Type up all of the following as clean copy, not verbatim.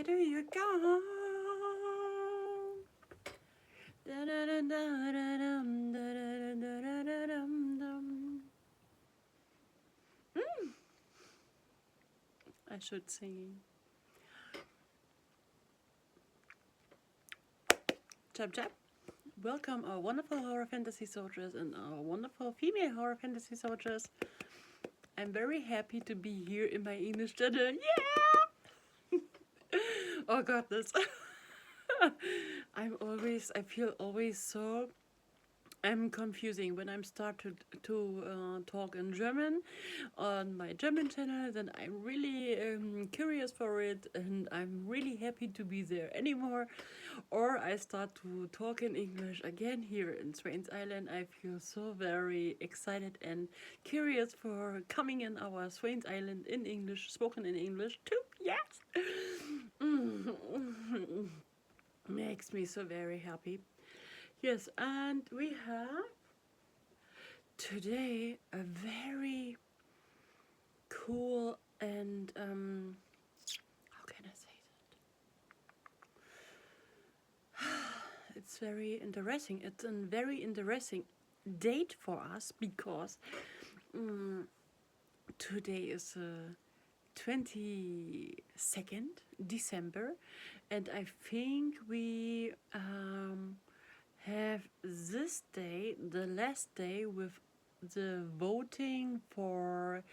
do you go? I should sing. Chap chap. Welcome our wonderful horror fantasy soldiers and our wonderful female horror fantasy soldiers. I'm very happy to be here in my English channel. Yeah! Oh god, this. I feel always so I'm confusing when I'm started to talk in German on my German channel. Then I'm really curious for it, and I'm really happy to be there anymore. Or I start to talk in English again here in Swains Island. I feel so very excited and curious for coming in our Swains Island in English, spoken in English too. Yes, makes me so very happy. Yes, and we have today a very cool and how can I say that? It's very interesting. It's a very interesting date for us because today is 22nd December, and I think we have this day, the last day, with the voting for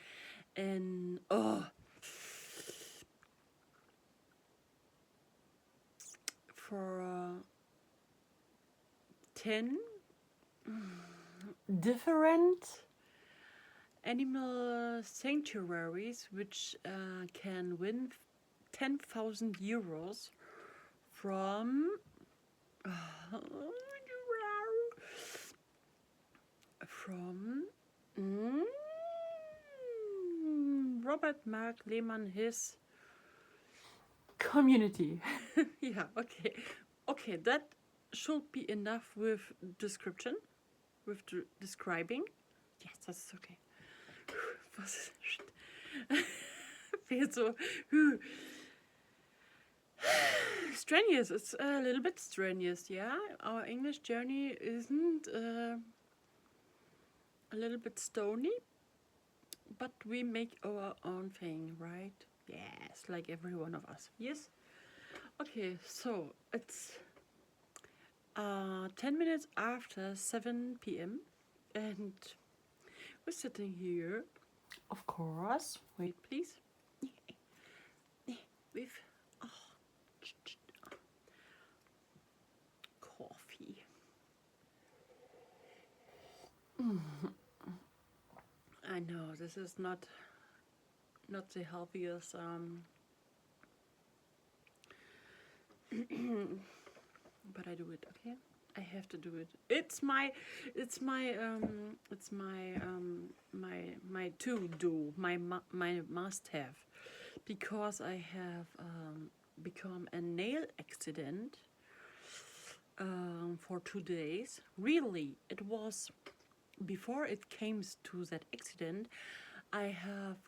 an for 10 different animal sanctuaries which can win 10,000 euros from from Robert Mark Lehmann, his community. Yeah, okay. Okay, that should be enough with description, with describing. Yes, that's okay. Was feels so strenuous. It's a little bit strenuous, yeah. Our English journey isn't a little bit stony, but we make our own thing, right? Yes, like every one of us. Yes. Okay, so it's 10 minutes after 7 p.m. and we're sitting here. Of course. Wait, please. With coffee. I know this is not the healthiest but I do it, okay? I have to do it. It's my to do, my must have, because I have become a nail accident for 2 days. Really, it was before it came to that accident. I have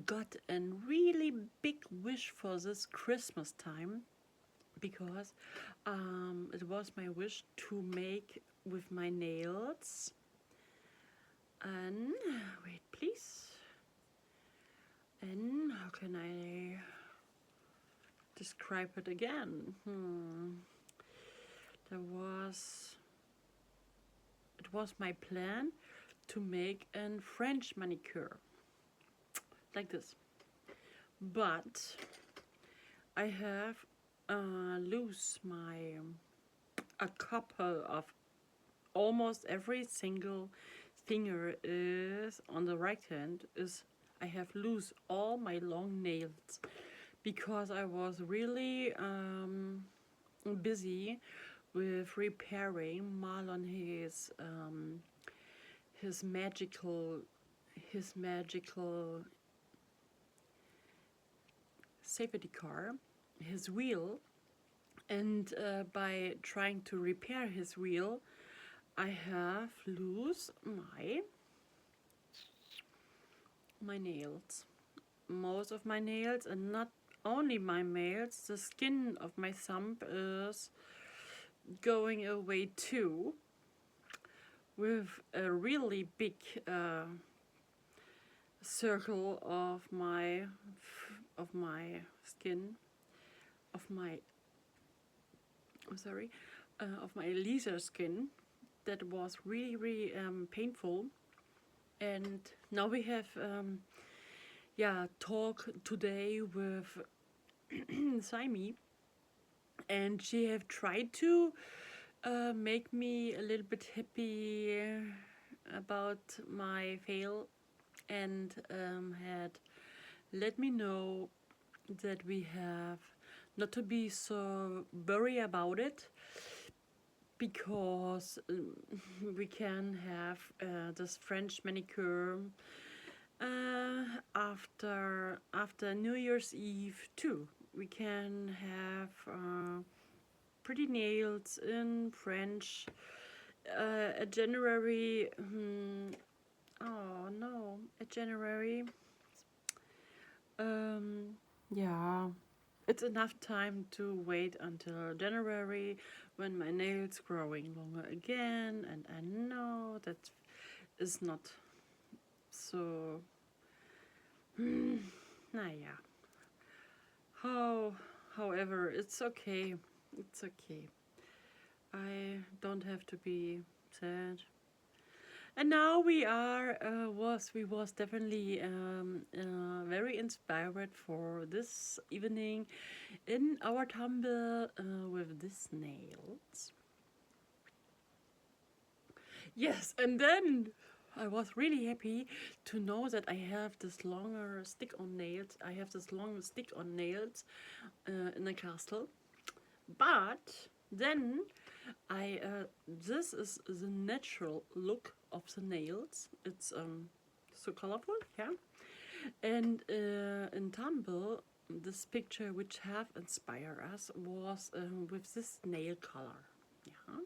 got a really big wish for this Christmas time because it was my wish to make with my nails and wait please, and how can I describe it again? It was my plan to make a French manicure like this, but I have lose my a couple of almost every single finger is on the right hand is I have lose all my long nails because I was really busy with repairing Marlon his magical safety car, his wheel, and by trying to repair his wheel, I have lose my nails, most of my nails, and not only my nails, the skin of my thumb is going away too, with a really big circle of my skin, of my of my laser skin, that was really really painful. And now we have talk today with Saimi, and she have tried to make me a little bit happy about my fail, and had let me know that we have not to be so worried about it, because we can have this French manicure after New Year's Eve too. We can have pretty nails in French at January. Oh no, at January. Um, yeah, it's enough time to wait until January, when my nails growing longer again, and I know that is not so. Naja. However, it's okay. It's okay. I don't have to be sad. And now we was definitely very inspired for this evening in our tumble with these nails. Yes, and then I was really happy to know that I have this longer stick on nails. I have this long stick on nails in the castle. But then this is the natural look of the nails. It's so colorful, yeah. And in Tumble, this picture which have inspired us was with this nail color, yeah.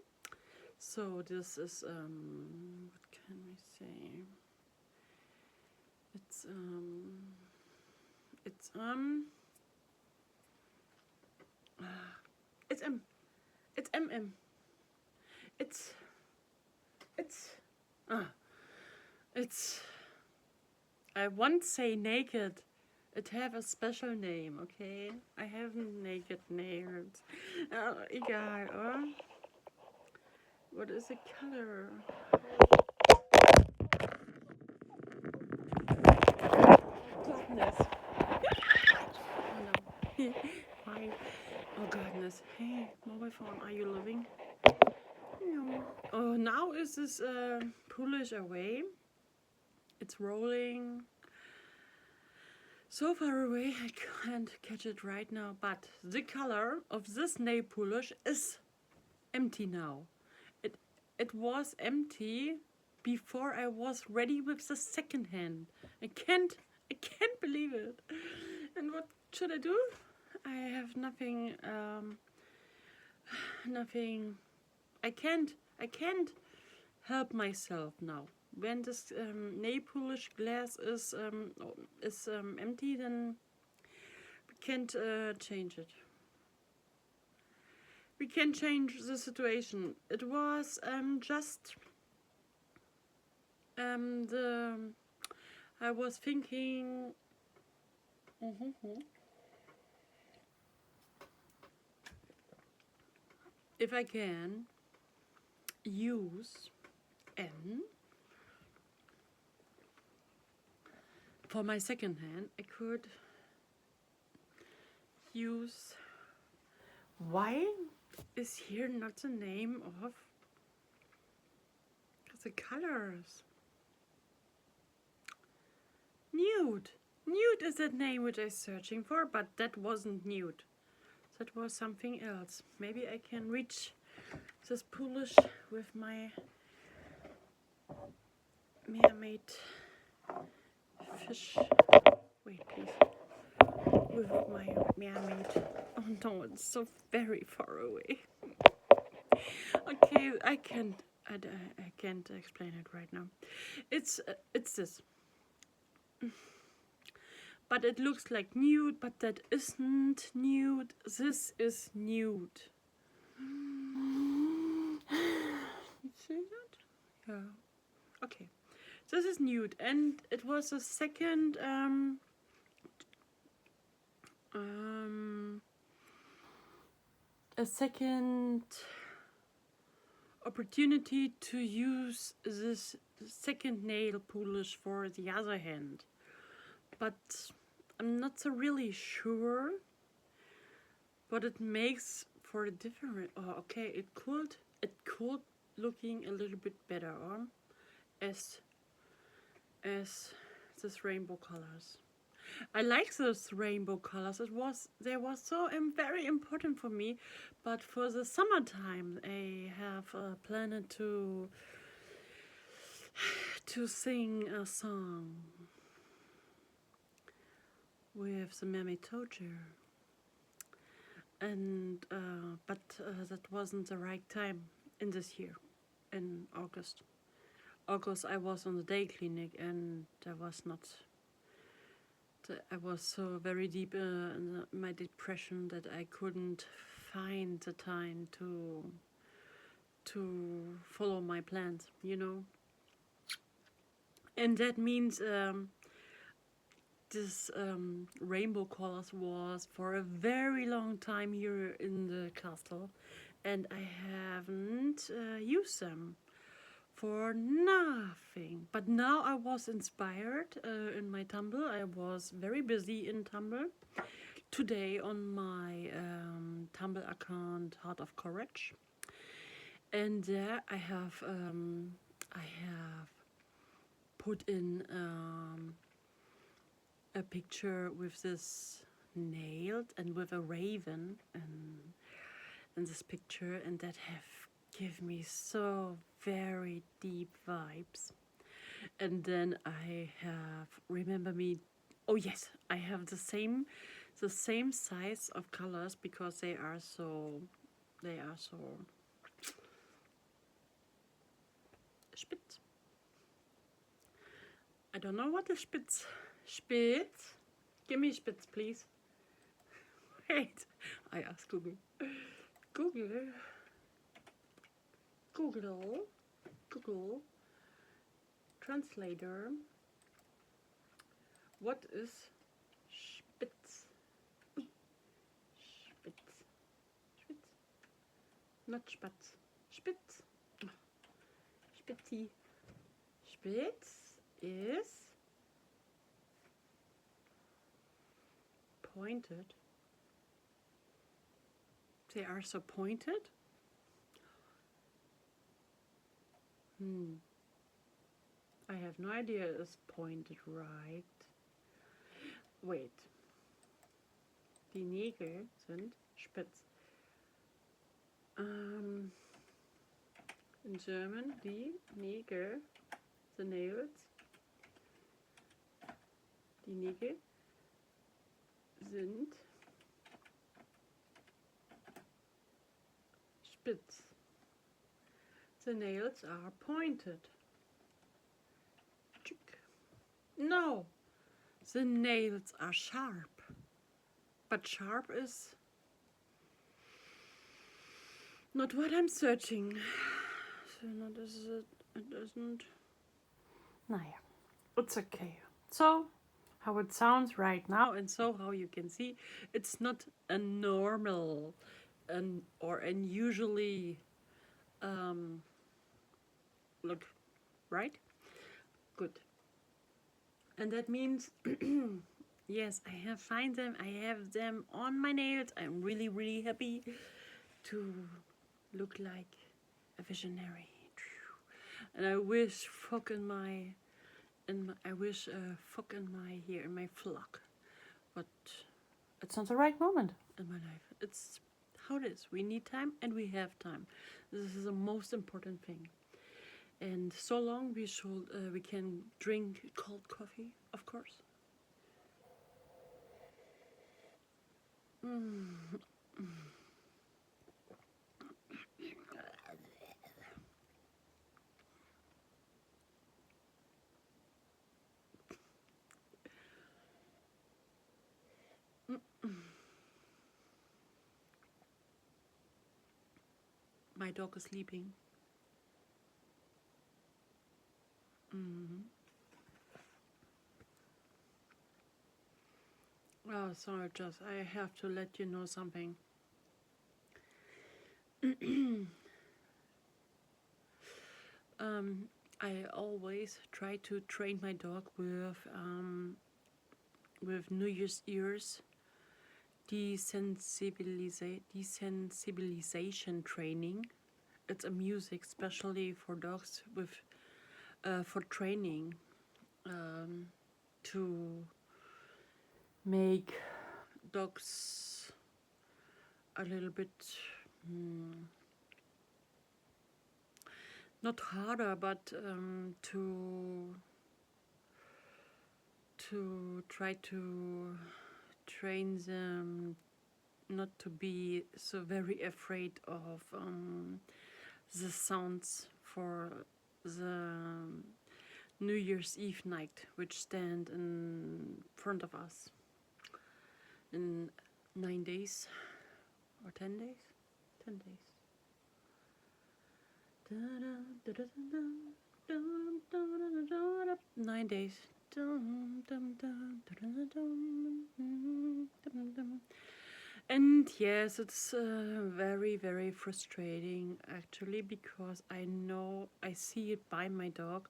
So this is what can we say? It's it's it's M. It's MM. It's it's it's I won't say naked. It have a special name, okay? I have naked nails. Egal, or what is the color? Goodness. Oh no. Hi. Oh goodness. Hey, mobile phone, are you living? No. Oh, now is this pullage away. It's rolling so far away I can't catch it right now, but the color of this nail polish is empty now. It was empty before I was ready with the second hand. I can't believe it. And what should I do? I have nothing nothing. I can't help myself now. When this nail polish glass is empty, then we can't change it. We can change the situation. It was just the I was thinking. If I can use N for my second hand, I could use. Why is here not the name of the colors? Nude. Nude is the name which I'm searching for, but that wasn't nude. That was something else. Maybe I can reach this polish with my mermaid fish. Wait, please. With my mermaid. Oh no, it's so very far away. Okay, I can't explain it right now. It's this. but it looks like nude, but that isn't nude. This is nude. You see that? Yeah. Okay. This is nude, and it was a um, second opportunity to use this second nail polish for the other hand, but I'm not so really sure what it makes for a different. Oh, okay, it could looking a little bit better as as this rainbow colors. I like those rainbow colors. They were so very important for me, but for the summertime, I have planned to sing a song with the Mammy Toacher, and but that wasn't the right time in this year, in August. August, I was on the day clinic, and I was so very deep in my depression that I couldn't find the time to follow my plans, and that means this rainbow colors was for a very long time here in the castle, and I haven't used them for nothing. But now I was inspired in my Tumblr. I was very busy in Tumblr. Today on my Tumblr account, Heart of Courage, and there I have put in a picture with this nailed and with a raven in this picture, and that have give me so very deep vibes. And then I have remember me. Oh yes, I have the same size of colors because they are so spitz. I don't know what is spitz. Spitz. Give me spitz, please. Wait. I asked Google. Google. Google. Translator. What is spitz? Spitz. Spitz. Not spatz. Spitz. Spitzy. Spitz is pointed. They are so pointed. I have no idea it's pointed right. Wait. Die Nägel sind spitz. In German, die Nägel, the nails, die Nägel sind spitz. The nails are pointed. No, the nails are sharp. But sharp is not what I'm searching. So not is it doesn't. Naja, it's okay. So, how it sounds right now, and so how you can see, it's not a normal or unusually look, right? Good. And that means, yes, I have them on my nails. I'm really, really happy to look like a visionary. And I wish fog in my here in my flock, but it's not the right moment in my life. It's how it is. We need time, and we have time. This is the most important thing. And so long we can drink cold coffee, of course. My dog is sleeping. Mm. Oh, sorry, Jess. I have to let you know something. I always try to train my dog with New Year's ears desensibilization training. It's a music especially for dogs with for training to make dogs a little bit not harder, but to try to train them not to be so very afraid of the sounds for the New Year's Eve night, which stand in front of us in 9 days or 10 days. 10 days. 9 days. And yes, it's very, very frustrating actually, because I know I see it by my dog.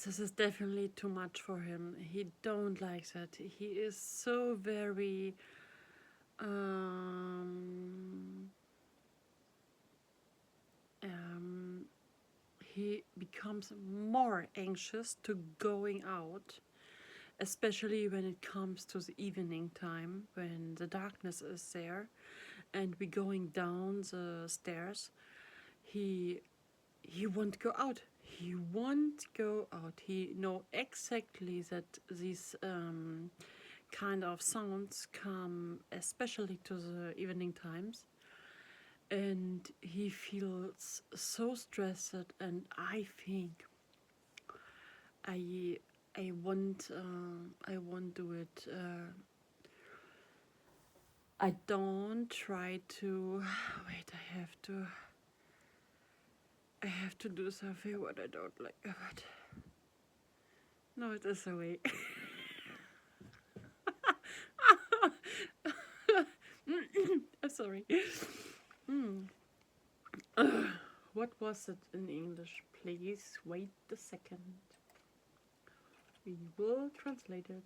This is definitely too much for him. He don't like that. He is so very he becomes more anxious to going out, especially when it comes to the evening time, when the darkness is there and we going down the stairs. He won't go out. He won't go out. He know exactly that these kind of sounds come especially to the evening times, and he feels so stressed. And I think I I won't do it. I don't try to wait. I have to do something what I don't like. But no, it is a way. I'm sorry. What was it in English? Please wait a second. We will translate it.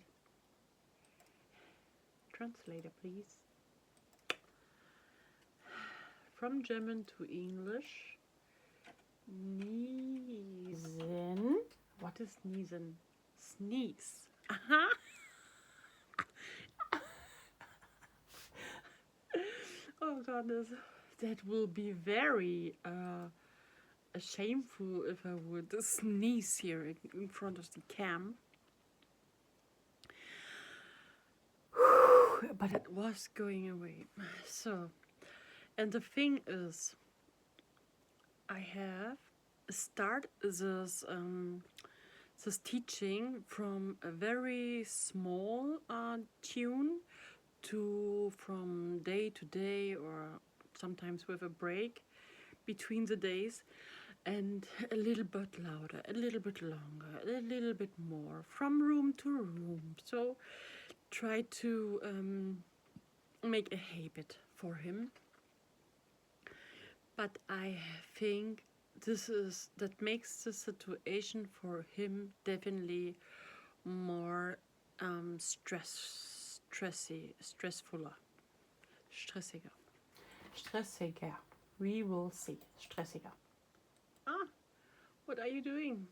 Translator, please. From German to English. Niesen. What is niesen? Sneeze. Aha. Oh goodness, that will be very shameful if I would sneeze here in front of the cam. But it was going away. So, and the thing is, I have started this teaching from a very small tune to from day to day, or sometimes with a break between the days, and a little bit louder, a little bit longer, a little bit more, from room to room. So try to make a habit for him. But I think that makes the situation for him definitely more stressiger. We will see. Stressiger. Ah, what are you doing?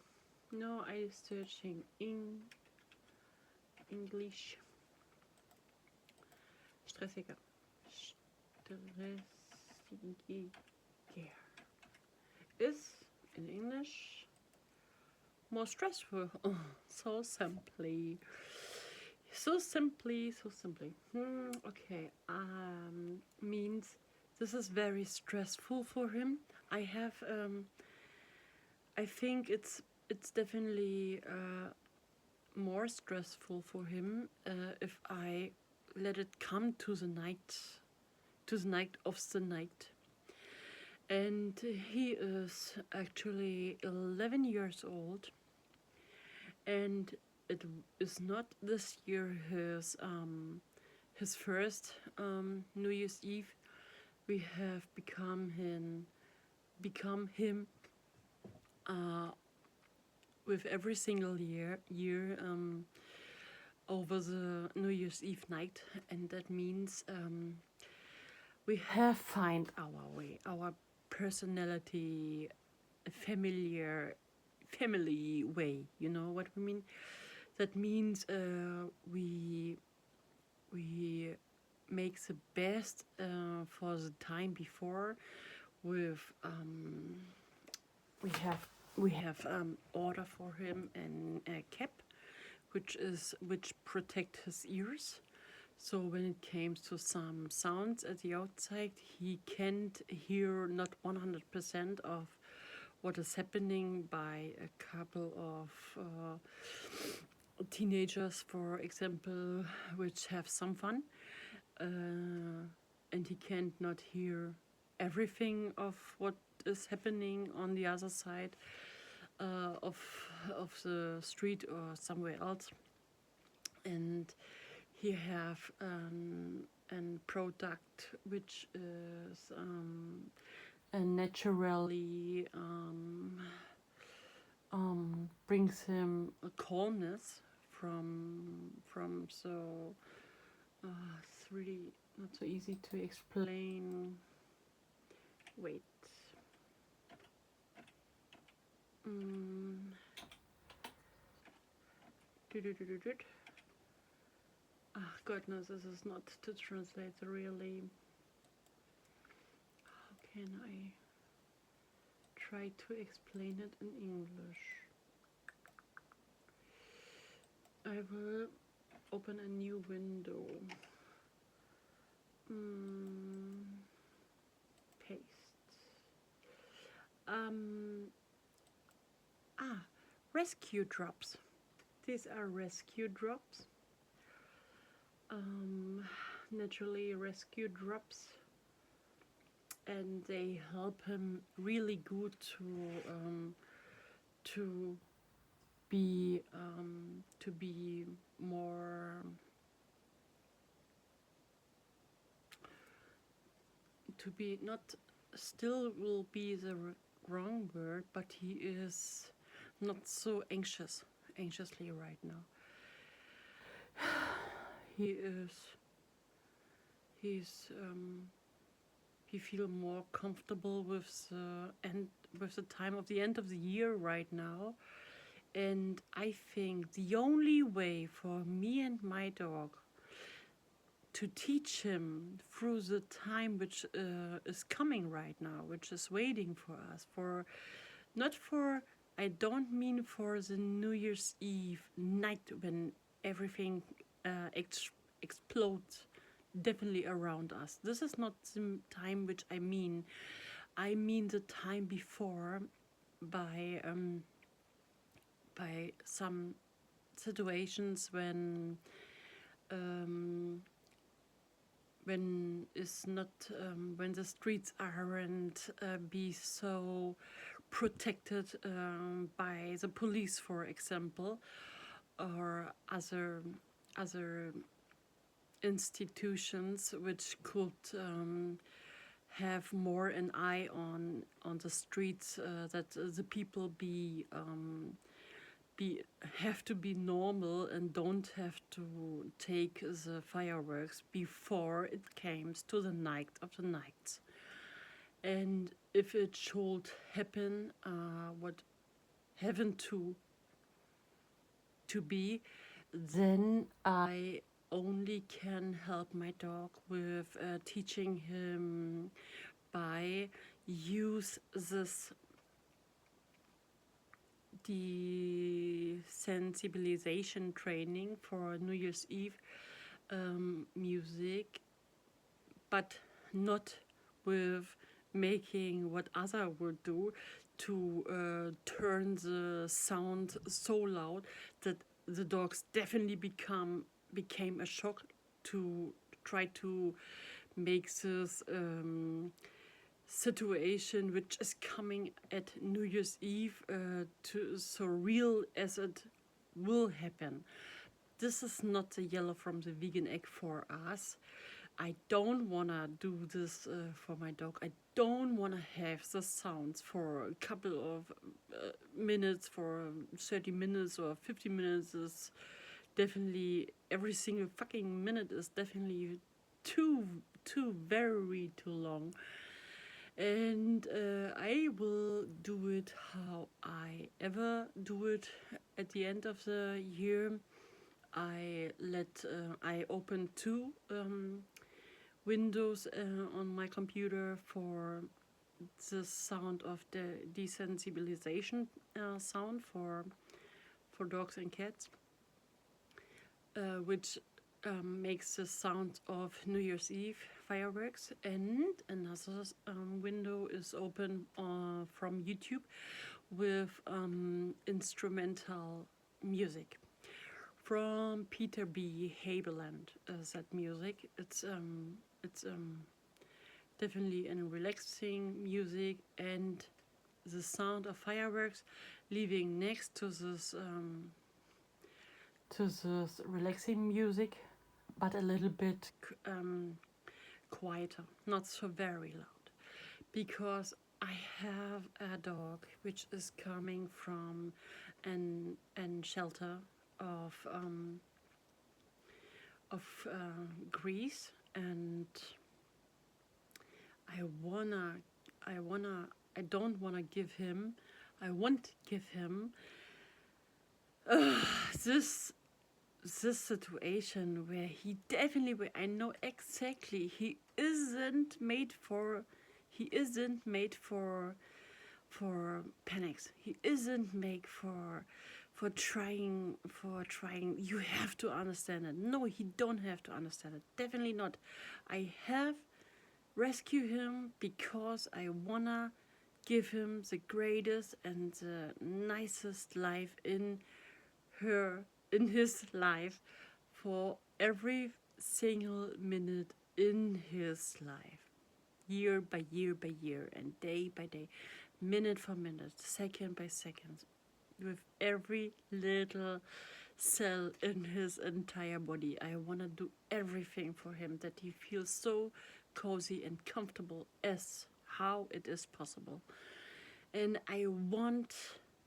No, I'm searching in English. Stressiger. Is in English more stressful. Oh, so simply. Okay. Means this is very stressful for him. I think it's definitely more stressful for him if I let it come to the night to the night of the night. And he is actually 11 years old, and it is not this year his first New Year's Eve. We have become him uh, with every single year over the New Year's Eve night, and that means we have find our way, our personality, familiar family way. You know what we mean? That means we make the best for the time before. With we have order for him and a cap, which protect his ears. So when it comes to some sounds at the outside, he can't hear not 100% of what is happening by a couple of teenagers, for example, which have some fun, and he can't not hear everything of what is happening on the other side of the street or somewhere else. And he have a product which is a naturally brings him a calmness from so it's really not so easy to explain. Wait. Ah, goodness, this is not to translate really. How can I try to explain it in English? I will open a new window. Paste. Rescue drops. These are rescue drops. Naturally rescue drops, and they help him really good to be more to be not still will be the wrong word, but he is not so anxiously right now. He feel more comfortable with the time of the end of the year right now. And I think the only way for me and my dog to teach him through the time which is coming right now, which is waiting for us, I don't mean for the New Year's Eve night when everything explodes definitely around us. This is not the time which I mean. I mean the time before, by some situations when is not when the streets aren't be so protected by the police, for example, or other institutions which could have more an eye on the streets, that the people have to be normal and don't have to take the fireworks before it comes to the night of the nights. And if it should happen, what heaven to be, then I only can help my dog with teaching him by use this desensibilization training for New Year's Eve music, but not with making what other would do to turn the sound so loud that the dogs definitely became a shock, to try to makes this situation which is coming at New Year's Eve to so real as it will happen. This is not the yellow from the vegan egg for us. I don't wanna do this for my dog. I don't wanna have the sounds for a couple of minutes, for 30 minutes or 50 minutes. Is definitely every single fucking minute is definitely too very too long. And I will do it how I ever do it at the end of the year. I open two windows on my computer for the sound of the desensibilization sound for dogs and cats, which makes the sound of New Year's Eve fireworks, and another window is open from YouTube with instrumental music from Peter B. Haberland. That music, it's definitely a relaxing music, and the sound of fireworks living next to this relaxing music, but a little bit quieter, not so very loud, because I have a dog which is coming from an shelter of Greece, and I wanna, I don't wanna give him. I want to give him this situation where he definitely, where I know exactly he isn't made for panics. He isn't made for trying. You have to understand it. No, he don't have to understand it. Definitely not. I have rescue him because I wanna give him the greatest and the nicest life in his life for every single minute in his life, year by year by year, and day by day, minute for minute, second by second, with every little cell in his entire body. I want to do everything for him that he feels so cozy and comfortable as how it is possible. And I won't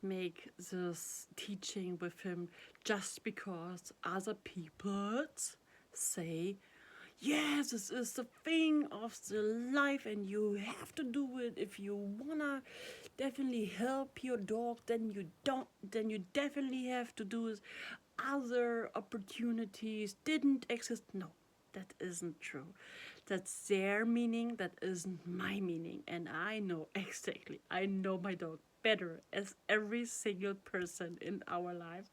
make this teaching with him just because other people say, yes, this is the thing of the life and you have to do it. If you wanna definitely help your dog, then you definitely have to do it. Other opportunities didn't exist. No, that isn't true. That's their meaning, that isn't my meaning. And I know exactly, I know my dog better as every single person in our life.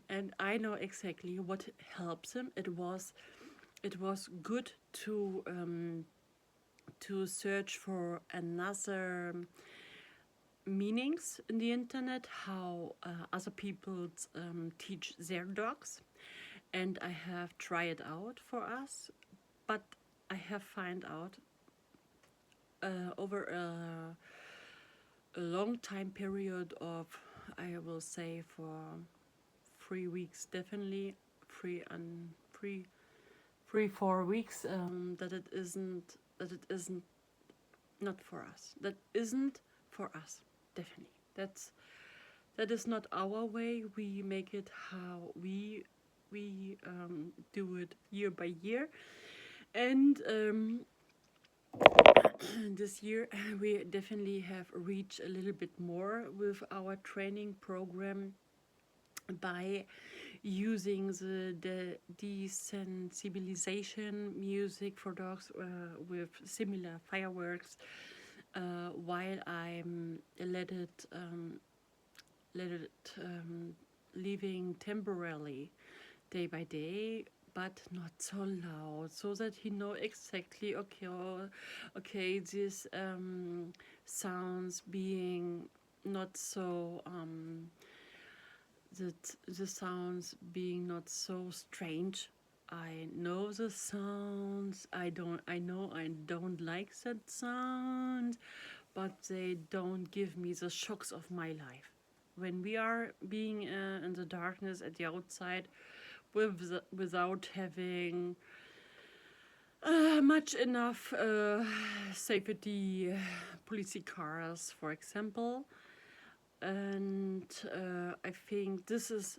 And I know exactly what helps him. It was good to search for another meanings in the internet, how other people teach their dogs, and I have tried it out for us, but I have found out over a long time period of, I will say, for 3 weeks definitely, 4 weeks, that it isn't not for us. That isn't for us. Definitely. That is not our way. We make it how we do it year by year, and this year we definitely have reached a little bit more with our training program by using the desensibilization music for dogs with similar fireworks, while I'm let it leaving temporarily day by day, but not so loud, so that he know exactly, okay, this sounds being not so that the sounds being not so strange. I know the sounds. I know I don't like that sound, but they don't give me the shocks of my life. When we are being in the darkness at the outside, without having much enough safety police cars, for example, and I think this is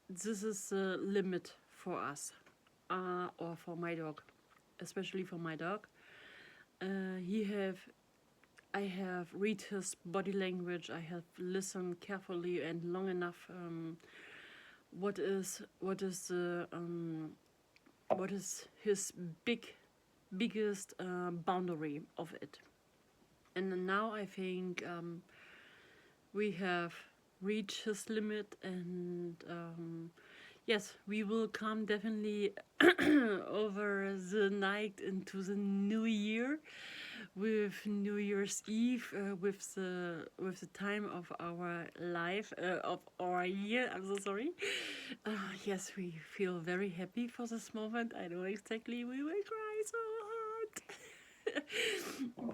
the limit for us, or for my dog, especially for my dog. He have I have read his body language. I have listened carefully and long enough. What is his biggest boundary of it? And now I think we have reached his limit, and yes, we will come definitely over the night into the new year with New Year's Eve, with the time of our life, of our year. I'm so sorry. Yes, we feel very happy for this moment. I know exactly we will cry so hard,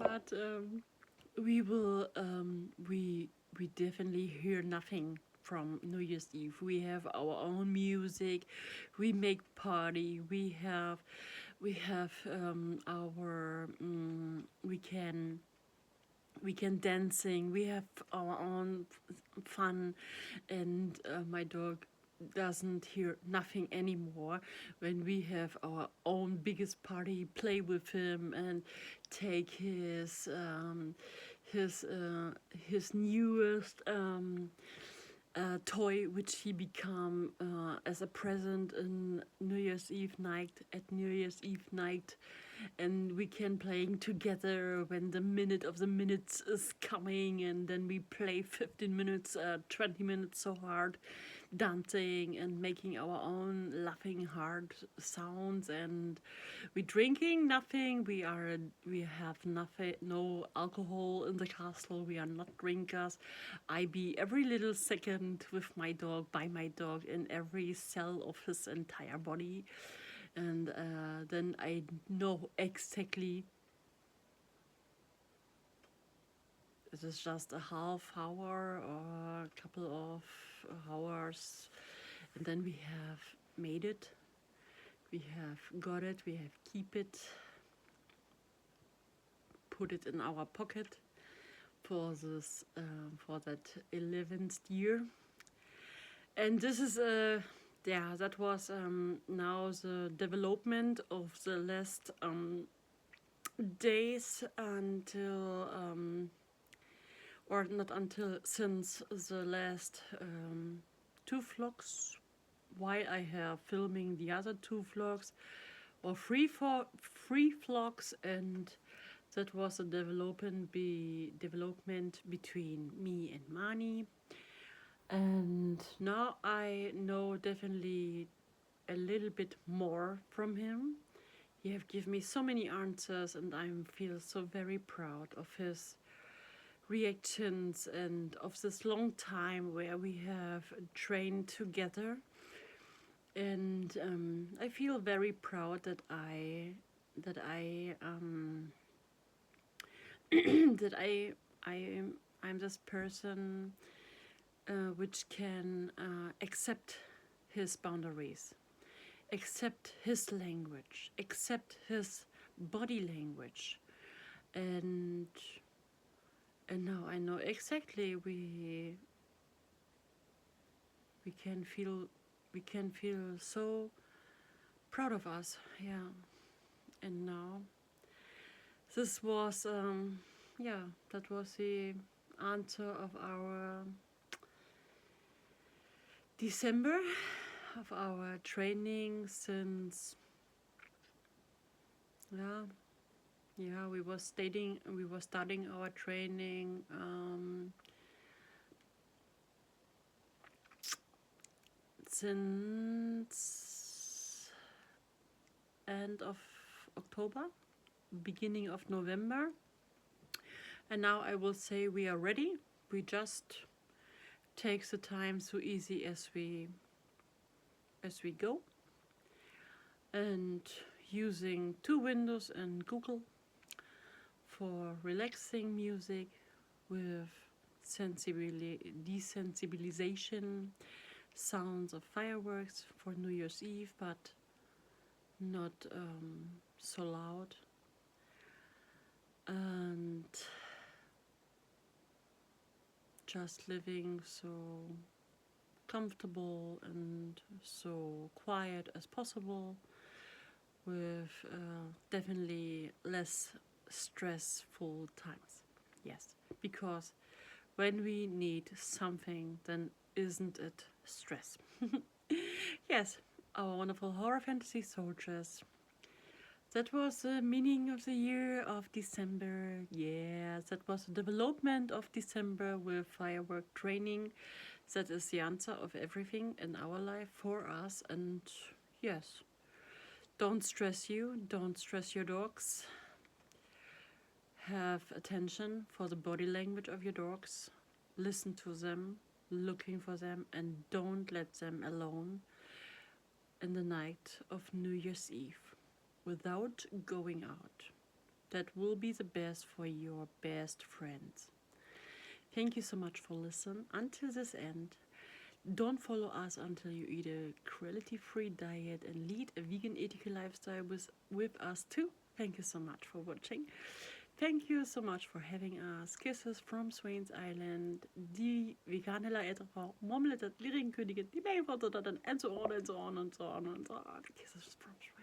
but we will we definitely hear nothing from New Year's Eve. We have our own music, we make party, we have our we can dancing, we have our own fun, and my dog doesn't hear nothing anymore when we have our own biggest party, play with him and take his newest toy, which he become as a present in New Year's Eve night, and we can playing together when the minute of the minutes is coming, and then we play 15 minutes, 20 minutes so hard, dancing and making our own laughing hard sounds, and we drinking nothing. We have nothing, no alcohol in the castle. We are not drinkers. I be every little second with my dog, by my dog, in every cell of his entire body, and then I know exactly it is just a half hour or a couple of hours, and then we have made it. We have got it. We have keep it. Put it in our pocket for this for that 11th year, and this is yeah, that was now the development of the last days until or not until, since the last two vlogs, while I have filming the other two vlogs, or three vlogs, and that was a development between me and Mani. And now I know definitely a little bit more from him. He have given me so many answers, and I feel so very proud of his reactions and of this long time where we have trained together. And I feel very proud that I that I that I'm this person which can accept his boundaries, accept his language, accept his body language, and now I know exactly we can feel so proud of us, yeah. And now this was yeah, that was the answer of our December, of our training, since we were starting our training since end of October, beginning of November, and now I will say we are ready. We just take the time so easy as we go, and using two windows and Google for relaxing music with desensibilization, sounds of fireworks for New Year's Eve, but not so loud. And just living so comfortable and so quiet as possible, with definitely less stressful times. Yes, because when we need something, then isn't it stress? Yes, our wonderful horror fantasy soldiers. That was the meaning of the year of December. Yes, that was the development of December with firework training. That is the answer of everything in our life for us. And yes, don't stress your dogs. Have attention for the body language of your dogs. Listen to them, looking for them, and don't let them alone in the night of New Year's Eve without going out. That will be the best for your best friends. Thank you so much for listening until this end. Don't follow us until you eat a cruelty-free diet and lead a vegan ethical lifestyle with us too. Thank you so much for watching. Thank you so much for having us. Kisses from Swains Island, die vegane Leiterfrau, Momletet, Lyrinkönigin, die Meervatterdatten, and so on and so on and so on and so on. Kisses from Swains.